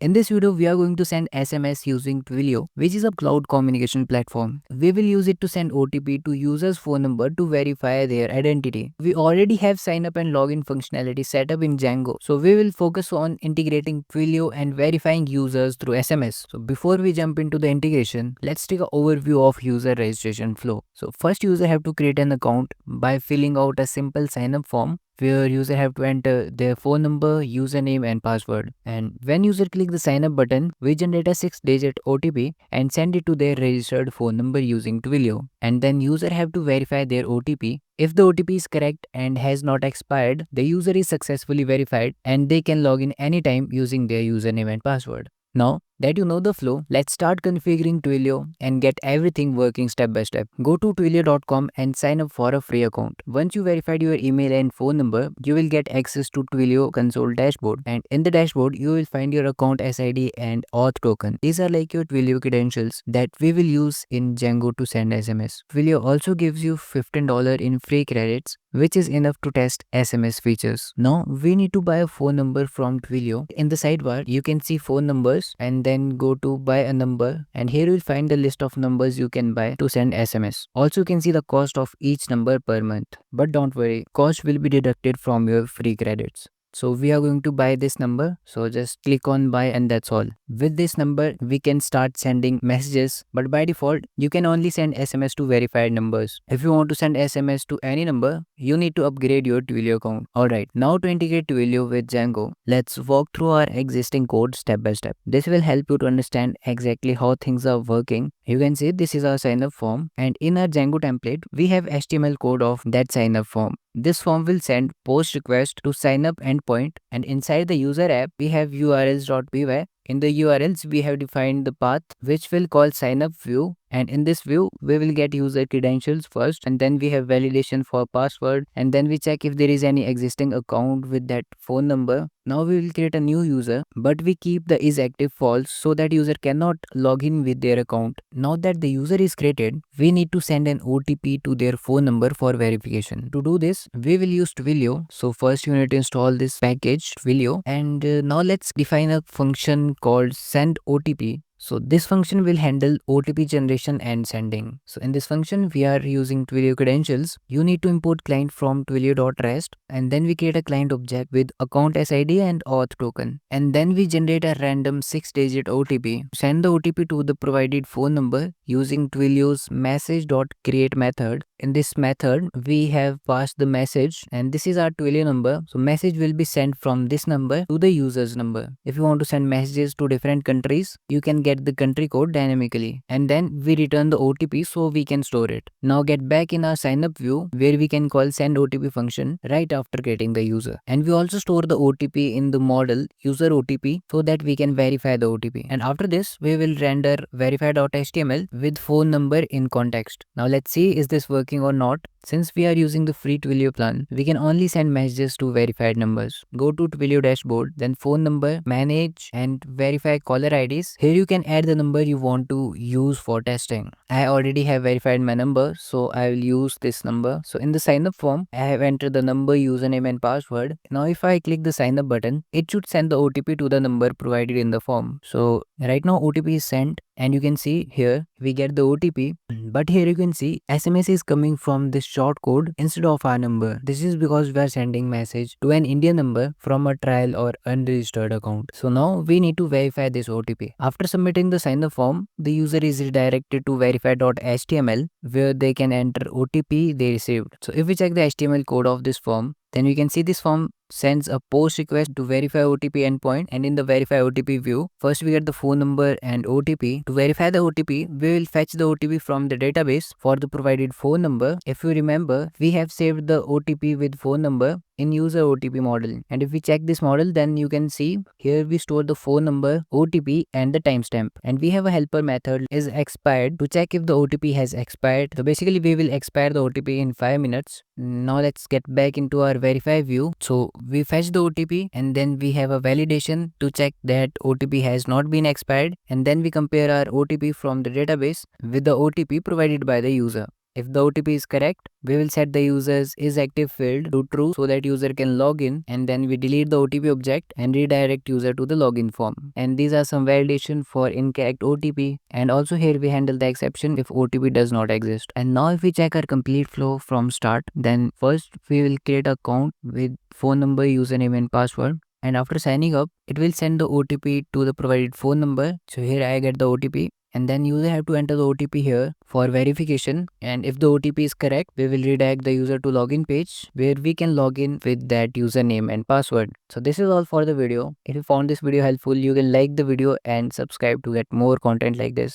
In this video, we are going to send SMS using Twilio, which is a cloud communication platform. We will use it to send OTP to users' phone number to verify their identity. We already have sign up and login functionality set up in Django, so we will focus on integrating Twilio and verifying users through SMS. So before we jump into the integration, let's take an overview of user registration flow. So first, user have to create an account by filling out a simple sign up form where user have to enter their phone number, username and password. And when user click the sign up button, we generate a 6-digit OTP and send it to their registered phone number using Twilio. And then user have to verify their OTP. If the OTP is correct and has not expired, the user is successfully verified and they can log in anytime using their username and password. Now that you know the flow, let's start configuring Twilio and get everything working step by step. Go to twilio.com and sign up for a free account. Once you verified your email and phone number, you will get access to Twilio console dashboard, and in the dashboard you will find your account SID and auth token. These are like your Twilio credentials that we will use in Django to send SMS. Twilio also gives you $15 in free credits, which is enough to test SMS features. Now we need to buy a phone number from Twilio. In the sidebar, you can see phone numbers and then go to buy a number, and here you will find the list of numbers you can buy to send SMS. Also you can see the cost of each number per month. But don't worry, cost will be deducted from your free credits. So we are going to buy this number, so just click on buy and that's all. With this number we can start sending messages, but by default you can only send SMS to verified numbers. If you want to send SMS to any number, you need to upgrade your Twilio account. Alright, now to integrate Twilio with Django, let's walk through our existing code step by step. This will help you to understand exactly how things are working. You can see this is our sign up form, and in our Django template we have HTML code of that sign up form. This form will send post request to sign up endpoint, and inside the user app we have urls.py. In the URLs we have defined the path which will call sign up view, and in this view we will get user credentials first, and then we have validation for password, and then we check if there is any existing account with that phone number. Now we will create a new user, but we keep the is active false so that user cannot log in with their account. Now that the user is created, we need to send an OTP to their phone number for verification. To do this, we will use Twilio. So first you need to install this package Twilio, and now let's define a function called send OTP. So this function will handle OTP generation and sending. So in this function, we are using Twilio credentials. You need to import client from twilio.rest, and then we create a client object with account SID and auth token. And then we generate a random 6-digit OTP. Send the OTP to the provided phone number using Twilio's message.create method. In this method, we have passed the message, and this is our Twilio number. So message will be sent from this number to the user's number. If you want to send messages to different countries, you can get the country code dynamically, and then we return the OTP so we can store it. Now get back in our sign up view where we can call send OTP function right after getting the user, and we also store the OTP in the model user OTP so that we can verify the OTP. And after this we will render verify.html with phone number in context. Now let's see is this working or not. Since we are using the free Twilio plan, we can only send messages to verified numbers. Go to Twilio dashboard, then phone number, manage and verify caller IDs. Here you can add the number you want to use for testing. I already have verified my number, so I will use this number. So in the sign up form, I have entered the number, username and password. Now if I click the sign up button, it should send the OTP to the number provided in the form. So right now OTP is sent, and you can see here we get the OTP, but here you can see SMS is coming from this short code instead of our number. This is because we are sending message to an Indian number from a trial or unregistered account. So now we need to verify this OTP. After submitting the sign up form, the user is redirected to verify.html where they can enter OTP they received. So if we check the HTML code of this form, then we can see this form sends a post request to verify OTP endpoint, and in the verify OTP view, first we get the phone number and OTP. To verify the OTP, we will fetch the OTP from the database for the provided phone number. If you remember, we have saved the OTP with phone number in user OTP model, and if we check this model, then you can see here we store the phone number, OTP and the timestamp, and we have a helper method is expired to check if the OTP has expired. So basically we will expire the OTP in 5 minutes. Now let's get back into our verify view. So we fetch the OTP, and then we have a validation to check that OTP has not been expired, and then we compare our OTP from the database with the OTP provided by the user. If the OTP is correct, we will set the user's is active field to true so that user can log in, and then we delete the OTP object and redirect user to the login form. And these are some validation for incorrect OTP, and also here we handle the exception if OTP does not exist. And now if we check our complete flow from start, then first we will create an account with phone number, username and password. And after signing up, it will send the OTP to the provided phone number. So here I get the OTP, and then user have to enter the OTP here for verification. And if the OTP is correct, we will redirect the user to login page where we can log in with that username and password. So this is all for the video. If you found this video helpful, you can like the video and subscribe to get more content like this.